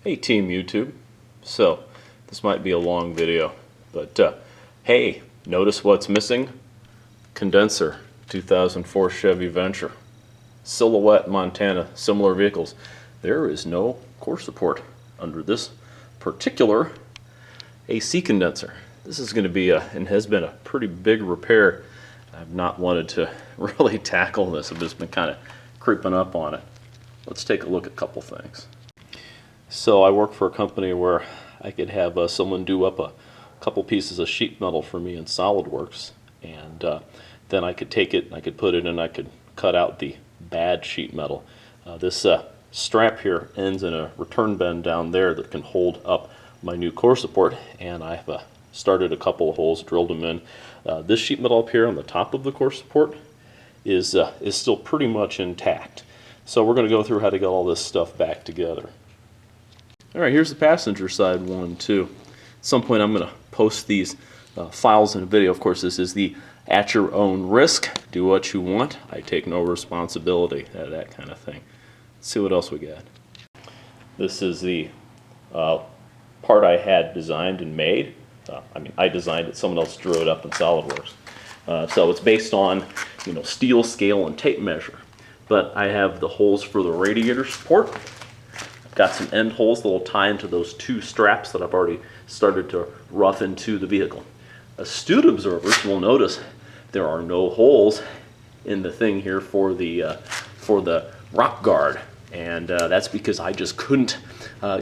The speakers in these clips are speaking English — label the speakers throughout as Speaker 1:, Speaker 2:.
Speaker 1: Hey Team YouTube. So, this might be a long video, but hey, notice what's missing? Condenser, 2004 Chevy Venture. Silhouette, Montana, similar vehicles. There is no core support under this particular AC condenser. This is going to be and has been a pretty big repair. I've not wanted to really tackle this. I've just been kind of creeping up on it. Let's take a look at a couple things. So I work for a company where I could have someone do up a couple pieces of sheet metal for me in SolidWorks, and then I could take it, I could put it in, I could cut out the bad sheet metal. This strap here ends in a return bend down there that can hold up my new core support, and I've started a couple of holes, drilled them in. This sheet metal up here on the top of the core support is still pretty much intact. So we're going to go through how to get all this stuff back together. Alright, here's the passenger side one too. At some point I'm going to post these files in a video. Of course, this is the at your own risk, do what you want, I take no responsibility, that kind of thing. Let's see what else we got. This is the part I had designed and made. I designed it, someone else drew it up in SolidWorks. So it's based on, steel, scale, and tape measure. But I have the holes for the radiator support. Got some end holes that will tie into those two straps that I've already started to rough into the vehicle. Astute observers will notice there are no holes in the thing here for the rock guard, and that's because I just couldn't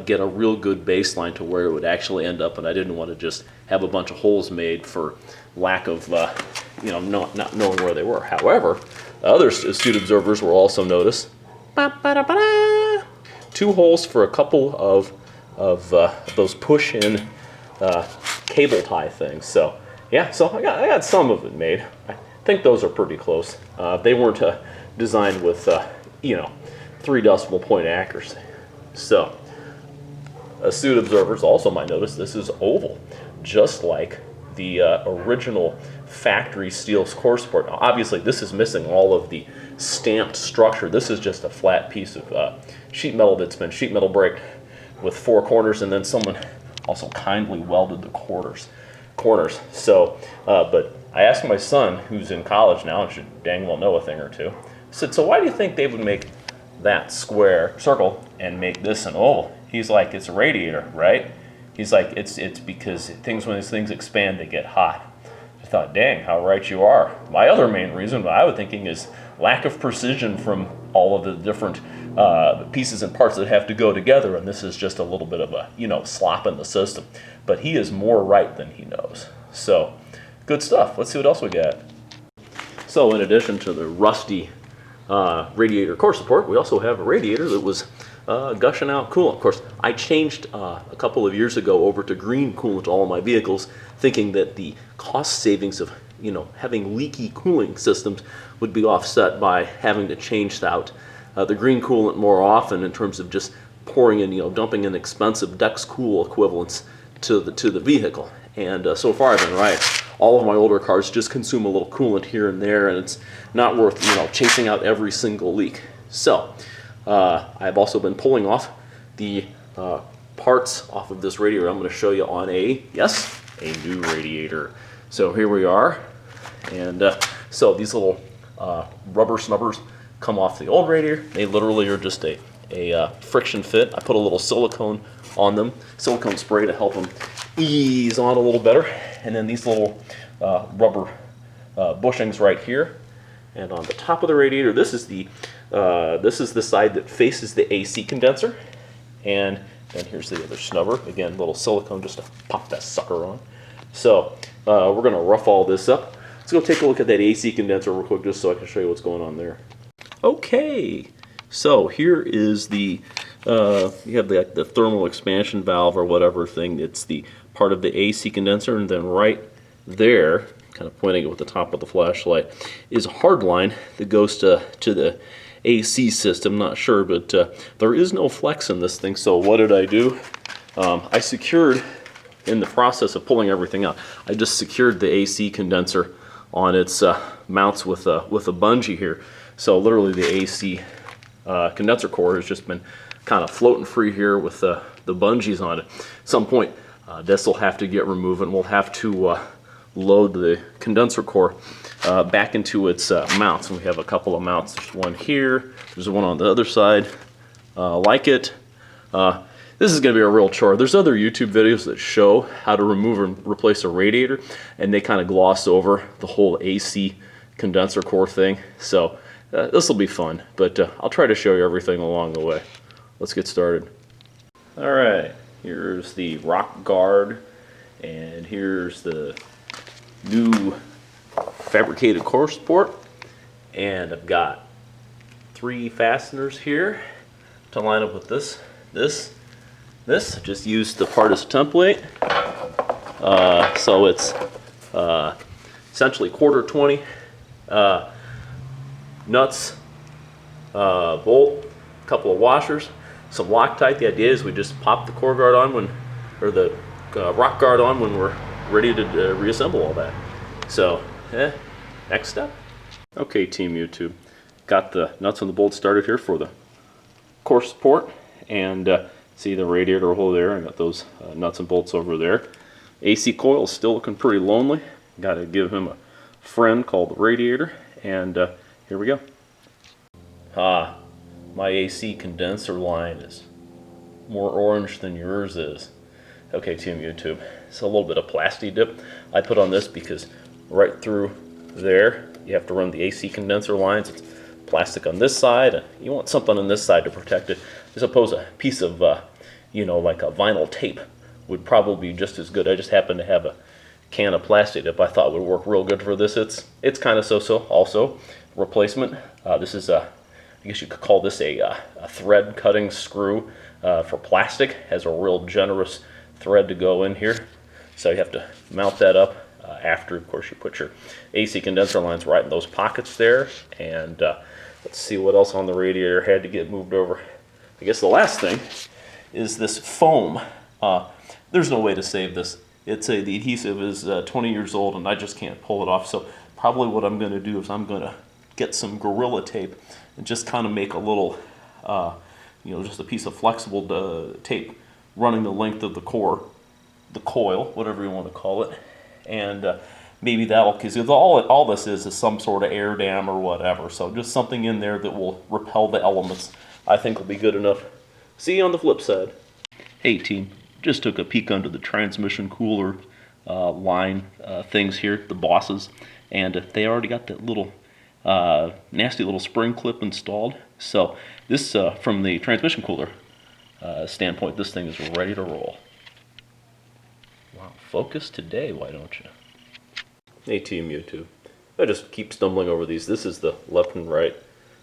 Speaker 1: get a real good baseline to where it would actually end up, and I didn't want to just have a bunch of holes made for lack of not knowing where they were. However, other astute observers will also notice two holes for a couple of those push-in cable tie things. So yeah, so I got some of it made. I think those are pretty close. They weren't designed with 3 decimal point accuracy. So astute observers also might notice this is oval, just like the original factory steel core support. Now, obviously, this is missing all of the stamped structure. This is just a flat piece of sheet metal that's been sheet metal braked with 4 corners, and then someone also kindly welded the corners. So, but I asked my son, who's in college now and should dang well know a thing or two, I said, so why do you think they would make that circle and make this an oval? He's like, it's a radiator, right? He's like, it's because when these things expand, they get hot. I thought, dang, how right you are. My other main reason, what I was thinking, is lack of precision from all of the different pieces and parts that have to go together, and this is just a little bit of a slop in the system. But he is more right than he knows. So, good stuff. Let's see what else we got. So, in addition to the rusty radiator core support, we also have a radiator that was gushing out coolant. Of course, I changed a couple of years ago over to green coolant to all of my vehicles, thinking that the cost savings of having leaky cooling systems would be offset by having to change out the green coolant more often in terms of just pouring in, dumping in expensive Dex Cool equivalents to the vehicle. And so far I've been right. All of my older cars just consume a little coolant here and there, and it's not worth chasing out every single leak. So I've also been pulling off the parts off of this radiator. I'm going to show you on a new radiator. So here we are, and so these little rubber snubbers come off the old radiator. They literally are just a friction fit. I put a little silicone on them, silicone spray to help them ease on a little better, and then these little rubber bushings right here. And on the top of the radiator, this is the side that faces the AC condenser, and then here's the other snubber. Again, little silicone just to pop that sucker on. So we're going to rough all this up. Let's go take a look at that AC condenser real quick, just so I can show you what's going on there. Okay, so here is the you have the thermal expansion valve or whatever thing. It's the part of the AC condenser, and then right there, kind of pointing it with the top of the flashlight, is a hard line that goes to the AC system. Not sure, but there is no flex in this thing. So what did I do? I secured, in the process of pulling everything out, I just secured the AC condenser on its mounts with a bungee here. So literally the AC condenser core has just been kind of floating free here with the bungees on it. At some point, this will have to get removed, and we'll have to load the condenser core back into its mounts. And we have a couple of mounts. There's one here, there's one on the other side, like it. This is going to be a real chore. There's other YouTube videos that show how to remove and replace a radiator, and they kind of gloss over the whole AC condenser core thing. So this will be fun, but I'll try to show you everything along the way. Let's get started. All right, here's the rock guard, and here's the new fabricated core support, and I've got 3 fasteners here to line up with this. This just used the part as a template, so it's essentially 1/4 20 nuts, bolt, a couple of washers, some Loctite. The idea is we just pop the core guard on or the rock guard on when we're ready to reassemble all that. So, next step. Okay, Team YouTube, got the nuts and the bolts started here for the core support, and see the radiator hole there. I got those nuts and bolts over there. AC coil is still looking pretty lonely. Got to give him a friend called the radiator, and here we go. My AC condenser line is more orange than yours is. Okay, Team YouTube, it's a little bit of plasti dip I put on this because right through there you have to run the AC condenser lines. It's plastic on this side, and you want something on this side to protect it. I suppose a piece of like a vinyl tape would probably be just as good. I just happen to have a can of plastic dip I thought would work real good for this. It's kind of so-so. Also, replacement. This is I guess you could call this a thread cutting screw for plastic. Has a real generous thread to go in here, so you have to mount that up after, of course, you put your AC condenser lines right in those pockets there. And let's see what else on the radiator had to get moved over. I guess the last thing is this foam. There's no way to save this. The adhesive is 20 years old, and I just can't pull it off. So probably what I'm going to do is I'm going to get some Gorilla tape and just kind of make a little, just a piece of flexible tape running the length of the core, the coil, whatever you want to call it, and maybe that'll, because all this is some sort of air dam or whatever. So just something in there that will repel the elements, I think will be good enough. See you on the flip side. Hey team, just took a peek under the transmission cooler line things here, the bosses, and they already got that little nasty little spring clip installed. So this, from the transmission cooler standpoint, this thing is ready to roll. Wow, focus today, why don't you? Hey Team YouTube, I just keep stumbling over these. This is the left and right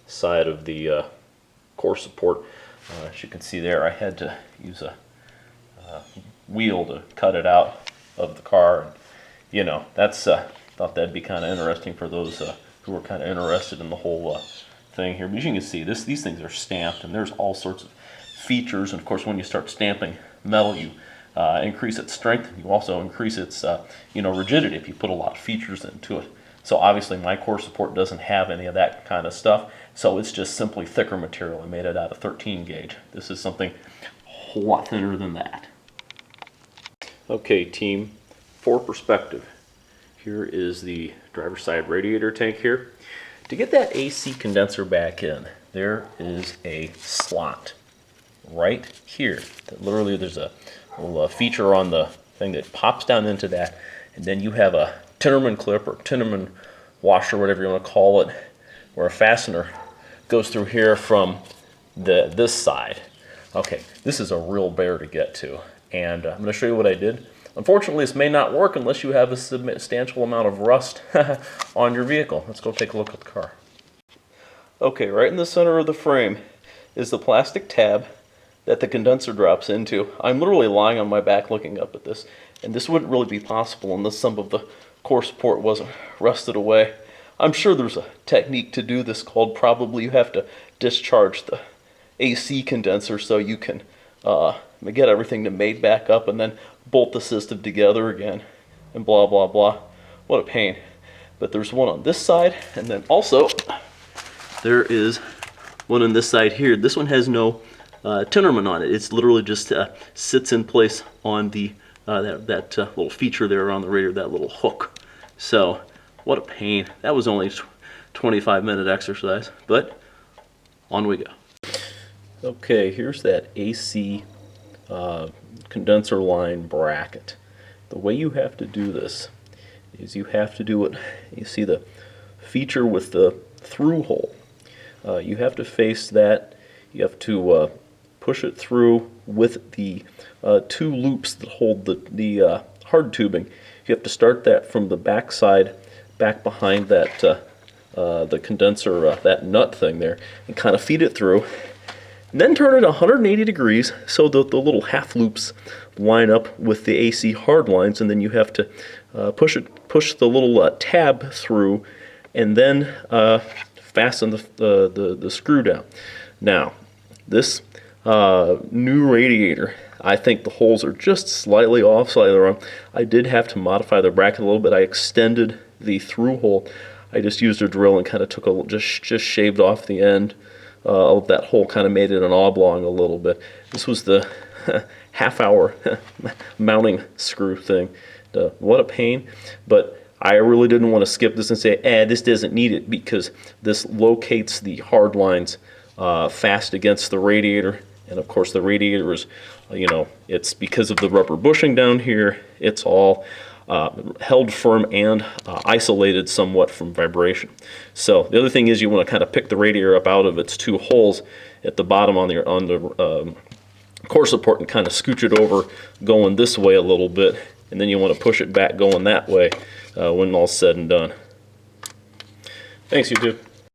Speaker 1: side of the core support. As you can see there, I had to use a wheel to cut it out of the car. And, that's thought that'd be kind of interesting for those who are kind of interested in the whole thing here. But as you can see, these things are stamped, and there's all sorts of features. And of course, when you start stamping metal, you increase its strength. You also increase its rigidity if you put a lot of features into it. So obviously my core support doesn't have any of that kind of stuff, so it's just simply thicker material. I made it out of 13 gauge. This is something a whole lot thinner than that. Okay team, for perspective, here is the driver's side radiator tank here. To get that AC condenser back in, there is a slot right here. Literally there's a little feature on the thing that pops down into that, and then you have a Tinnerman clip or Tinnerman washer, whatever you want to call it, where a fastener goes through here from this side. Okay, this is a real bear to get to, and I'm going to show you what I did. Unfortunately, this may not work unless you have a substantial amount of rust on your vehicle. Let's go take a look at the car. Okay, right in the center of the frame is the plastic tab that the condenser drops into. I'm literally lying on my back looking up at this, and this wouldn't really be possible unless some of the core support wasn't rusted away. I'm sure there's a technique to do this called, probably you have to discharge the AC condenser so you can get everything to mate back up and then bolt the system together again and blah blah blah. What a pain. But there's one on this side, and then also there is one on this side here. This one has no
Speaker 2: tenorment on it. It's literally just sits in place on the that little feature there on the radiator, that little hook. So what a pain. That was only 25-minute exercise, but on we go. Okay, here's that AC condenser line bracket. The way you have to do this is you have to do it, you see the feature with the through hole. You have to face that. You have to push it through with the two loops that hold the hard tubing. You have to start that from the back side, back behind that the condenser, that nut thing there, and kind of feed it through. And then turn it 180 degrees so that the little half loops line up with the AC hard lines, and then you have to push the little tab through, and then fasten the screw down. Now, this new radiator, I think the holes are just slightly off, slightly wrong. I did have to modify the bracket a little bit. I extended the through hole. I just used a drill and kind of took just shaved off the end of that hole, kind of made it an oblong a little bit. This was the half-hour mounting screw thing. What a pain, but I really didn't want to skip this and say, this doesn't need it, because this locates the hard lines fast against the radiator. And of course the radiator is, it's because of the rubber bushing down here, it's all held firm and isolated somewhat from vibration. So the other thing is you want to kind of pick the radiator up out of its two holes at the bottom on the core support and kind of scooch it over going this way a little bit, and then you want to push it back going that way when all's said and done. Thanks, YouTube.